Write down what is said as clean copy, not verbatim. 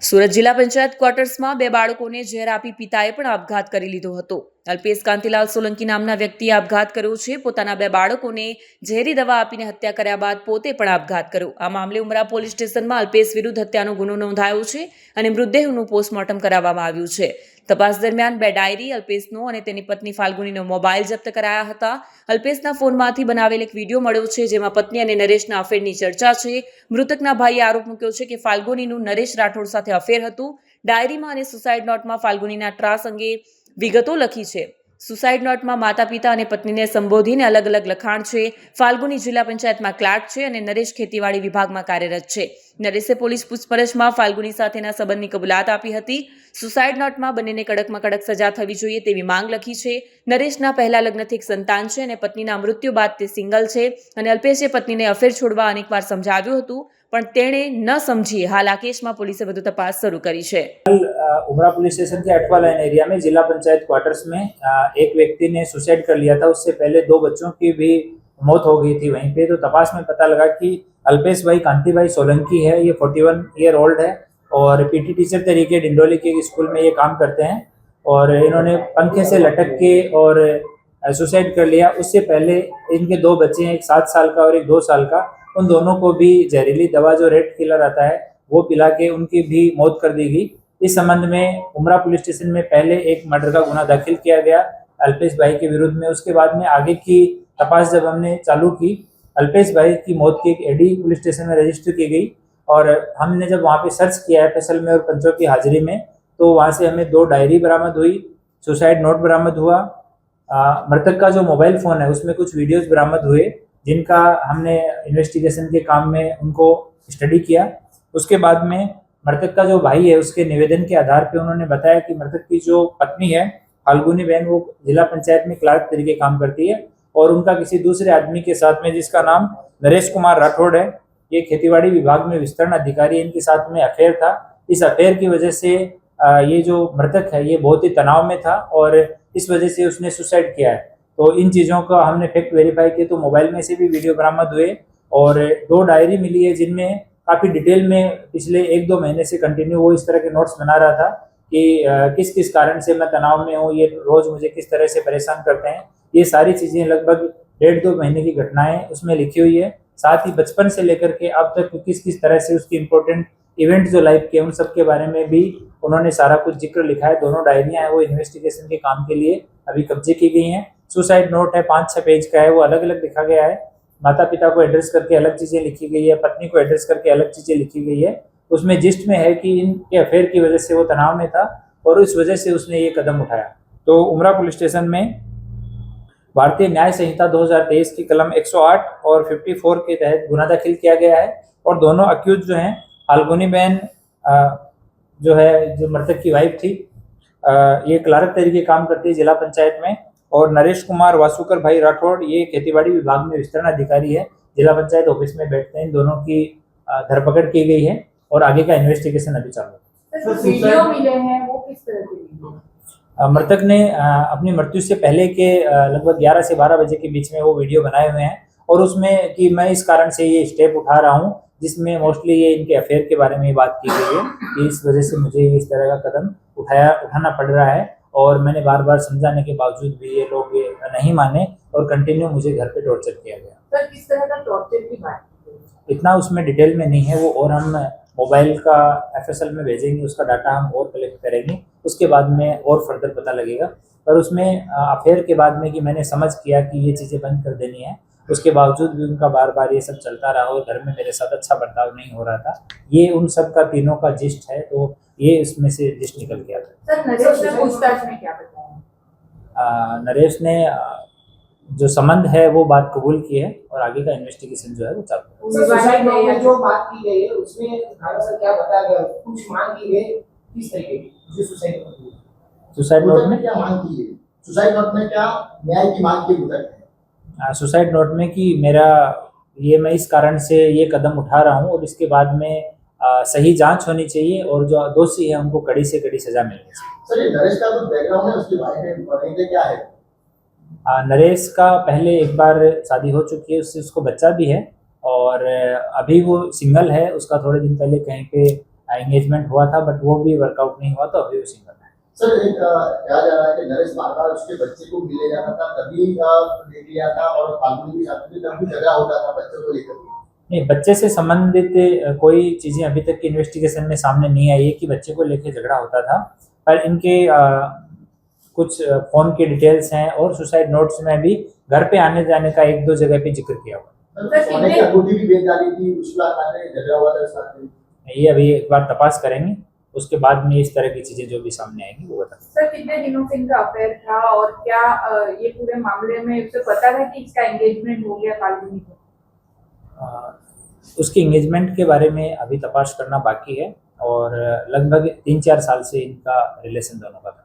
સુરત જિલ્લા પંચાયત ક્વાર્ટર્સમાં બે બાળકોને ઝેર આપી પિતાએ પણ આપઘાત કરી લીધો હતો. અલ્પેશ કાંતિલાલ સોલંકી નામના વ્યક્તિએ આપઘાત કર્યો છે. પોતાના બે બાળકોને ઝેરી દવા આપીને હત્યા કર્યા બાદ પોતે પણ આપઘાત કર્યો. આ મામલે ઉમરા પોલીસ સ્ટેશનમાં અલ્પેશ વિરુદ્ધ હત્યાનો ગુનો નોંધાયો છે અને મૃતદેહનું પોસ્ટમોર્ટમ કરાવવામાં આવ્યું છે. તપાસ દરમિયાન બે ડાયરી, અલ્પેશનો અને તેની પત્ની ફાલ્ગુનીનો મોબાઈલ જપ્ત કરાયા હતા. અલ્પેશના ફોનમાંથી બનાવેલ એક વિડીયો મળ્યો છે, જેમાં પત્ની અને નરેશના અફેરની ચર્ચા છે. મૃતકના ભાઈએ આરોપ મૂક્યો છે કે ફાલ્ગુનીનું નરેશ રાઠોડ સાથે અફેર હતું. ડાયરીમાં અને સુસાઇડ નોટમાં ફાલ્ગુનીના ત્રાસ અંગે વિગતો લખી છે. સુસાઇડ નોટમાં માતા પિતા અને પત્નીને સંબોધીને અલગ અલગ લખાણ છે. ફાલ્ગુની જિલ્લા પંચાયતમાં ક્લાર્ક છે અને નરેશ ખેતીવાડી વિભાગમાં કાર્યરત છે. નરેશે પોલીસ પૂછપરછમાં ફાલ્ગુની સાથેના સંબંધની કબૂલાત આપી હતી. સુસાઇડ નોટમાં બંનેને કડકમાં કડક સજા થવી જોઈએ તેવી માંગ લખી છે. નરેશના પહેલા લગ્નથી એક સંતાન છે અને પત્નીના મૃત્યુ બાદ તે સિંગલ છે અને અલ્પેશે પત્નીને અફેર છોડવા અનેકવાર સમજાવ્યું હતું, પણ તેણે ન સમજી. હાલ આ કેસમાં પોલીસે વધુ તપાસ શરૂ કરી છે. उमरा पुलिस स्टेशन के अठवा लाइन एरिया में जिला पंचायत क्वार्टर्स में एक व्यक्ति ने सुसाइड कर लिया था। उससे पहले 2 बच्चों की भी मौत हो गई थी वहीं पे। तो तपास में पता लगा कि अल्पेश भाई कांति भाई सोलंकी है, ये 41 ईयर ओल्ड है और पीटी टीचर तरीके डिंडोली के स्कूल में ये काम करते हैं। और इन्होंने पंखे से लटक के और सुसाइड कर लिया। उससे पहले इनके 2 बच्चे हैं, एक 7 साल का और एक 2 साल का। उन दोनों को भी जहरीली दवा जो रेड किलर आता है वो पिला के उनकी भी मौत कर दी गई। इस संबंध में उमरा पुलिस स्टेशन में पहले एक मर्डर का गुना दाखिल किया गया अल्पेश भाई के विरुद्ध में। उसके बाद में आगे की तपास जब हमने चालू की, अल्पेश भाई की मौत की एक एडी पुलिस स्टेशन में रजिस्टर की गई और हमने जब वहाँ पे सर्च किया एफएसएल में और पंचों की हाजिरी में, तो वहाँ से हमें 2 डायरी बरामद हुई, सुसाइड नोट बरामद हुआ। मृतक का जो मोबाइल फ़ोन है उसमें कुछ वीडियोज़ बरामद हुए, जिनका हमने इन्वेस्टिगेशन के काम में उनको स्टडी किया। उसके बाद में मृतक का जो भाई है उसके निवेदन के आधार पे उन्होंने बताया कि मृतक की जो पत्नी है फाल्गुनी बहन, वो जिला पंचायत में क्लार्क तरीके काम करती है और उनका किसी दूसरे आदमी के साथ में, जिसका नाम नरेश कुमार राठौड़ है, ये खेतीबाड़ी विभाग में विस्तरण अधिकारी, इनके साथ में अफेयर था। इस अफेयर की वजह से ये जो मृतक है ये बहुत ही तनाव में था और इस वजह से उसने सुसाइड किया है। तो इन चीज़ों का हमने फैक्ट वेरीफाई किए, तो मोबाइल में से भी वीडियो बरामद हुए और 2 डायरी मिली है, जिनमें काफ़ी डिटेल में पिछले 1-2 महीने से कंटिन्यू वो इस तरह के नोट्स बना रहा था कि किस किस कारण से मैं तनाव में हूँ, ये रोज़ मुझे किस तरह से परेशान करते हैं। ये सारी चीज़ें लगभग 1.5-2 महीने की घटनाएं उसमें लिखी हुई है। साथ ही बचपन से लेकर के अब तक किस किस तरह से उसकी इम्पोर्टेंट इवेंट जो लाइफ के, उन सब के बारे में भी उन्होंने सारा कुछ जिक्र लिखा है। दोनों डायरियाँ हैं वो इन्वेस्टिगेशन के काम के लिए अभी कब्जे की गई हैं। सुसाइड नोट है, 5-6 पेज का है, वो अलग अलग लिखा गया है। माता पिता को एड्रेस करके अलग चीज़ें लिखी गई है, पत्नी को एड्रेस करके अलग चीज़ें लिखी गई है। उसमें जिस्ट में है कि इनके अफेयर की वजह से वो तनाव में था और इस वजह से उसने ये कदम उठाया। तो उमरा पुलिस स्टेशन में भारतीय न्याय संहिता 2023 की कलम 108 और 54 के तहत गुना दाखिल किया गया है और दोनों अक्यूज जो हैं, फाल्गुनी बहन जो है, जो मृतक की वाइफ थी, ये क्लार्क तरीके काम करती है जिला पंचायत में, और नरेश कुमार वासुकर भाई राठौड़ ये खेतीबाड़ी विभाग में विस्तरण अधिकारी है, जिला पंचायत ऑफिस में बैठते हैं। इन दोनों की धरपकड़ की गई है और आगे का इन्वेस्टिगेशन अभी चालू है। वीडियो मिले हैं वो किस तरह के वीडियो? मृतक ने अपनी मृत्यु से पहले के लगभग 11 से 12 बजे के बीच में वो वीडियो बनाए हुए हैं और उसमें कि मैं इस कारण से ये स्टेप उठा रहा हूँ, जिसमें मोस्टली ये इनके अफेयर के बारे में बात की गई है कि इस वजह से मुझे इस तरह का कदम उठाना पड़ रहा है और मैंने बार बार समझाने के बावजूद भी ये लोग नहीं माने और कंटिन्यू मुझे घर पे टॉर्चर किया गया। सर, किस तरह का टॉर्चर की बात की गई? इतना उसमें डिटेल में नहीं है वो, और हम मोबाइल का एफएसएल में भेजेंगे, उसका डाटा हम और कलेक्ट करेंगे, उसके बाद में और फर्दर पता लगेगा। पर उसमें अफेयर के बाद में कि मैंने समझ किया कि ये चीज़ें बंद कर देनी है, उसके बावजूद भी उनका बार बार ये सब चलता रहा और घर में मेरे साथ अच्छा बर्ताव नहीं हो रहा था। ये उन सब का तीनों का जिस्ट है, तो ये इसमें से जिस्ट निकल गया था। सर, नरेश ने पूछताछ में क्या बताया? नरेश ने जो संबंध है वो बात कबूल की है और आगे का इन्वेस्टिगेशन जो है वो चालू है। सुसाइड नोट में जो बात की गई है उसमें थाना से क्या बताया गया, कुछ मांग की गई किस तरीके की, जो सुसाइड नोट में? सुसाइड नोट में क्या मांग की है? सुसाइड नोट में क्या न्याय की मांग की है? सुसाइड नोट में कि मैं इस कारण से ये कदम उठा रहा हूँ और इसके बाद में सही जांच होनी चाहिए और जो दोषी है उनको कड़ी से कड़ी सजा मिलनी चाहिए। सर, ये नरेश का जो बैकग्राउंड है उसके बारे में बताइए क्या है? नरेश का पहले एक बार शादी हो चुकी है, उससे उसको बच्चा भी है और अभी वो सिंगल है। उसका थोड़े दिन पहले कहीं पे एंगेजमेंट हुआ था, बट वो भी वर्कआउट नहीं हुआ, तो अभी वो सिंगल है। सर एक कहा जा रहा है कि नरेश बार बार उसके बच्चे को मिले जाना था, तभी देख लिया था, और फाल्गुनी के साथ भी तब भी झगड़ा होता था बच्चों को लेकर। नहीं, बच्चे से संबंधित कोई चीज़ें अभी तक की इन्वेस्टिगेशन में सामने नहीं आई है कि बच्चे को लेकर झगड़ा होता था, पर इनके कुछ फोन की डिटेल्स हैं और सुसाइड नोट्स में भी घर पे आने जाने का 1-2 जगह पे जिक्र किया हुआ सोने की अंगूठी भी बेच डाली थी, उसके बाद झगड़ा हुआ था साथ में। है। ये अभी एक बार तपास करेंगे, उसके बाद में इस तरह की चीजें जो भी सामने आएंगी वो बता। सर कितने दिनों से इनका अफेयर था और क्या ये पूरे मामले में उसे पता था कि इसका एंगेजमेंट हो गया फाल्गुनी को? उसकी एंगेजमेंट के बारे में अभी तपास करना बाकी है, और लगभग 3-4 साल से इनका रिलेशन दोनों का था।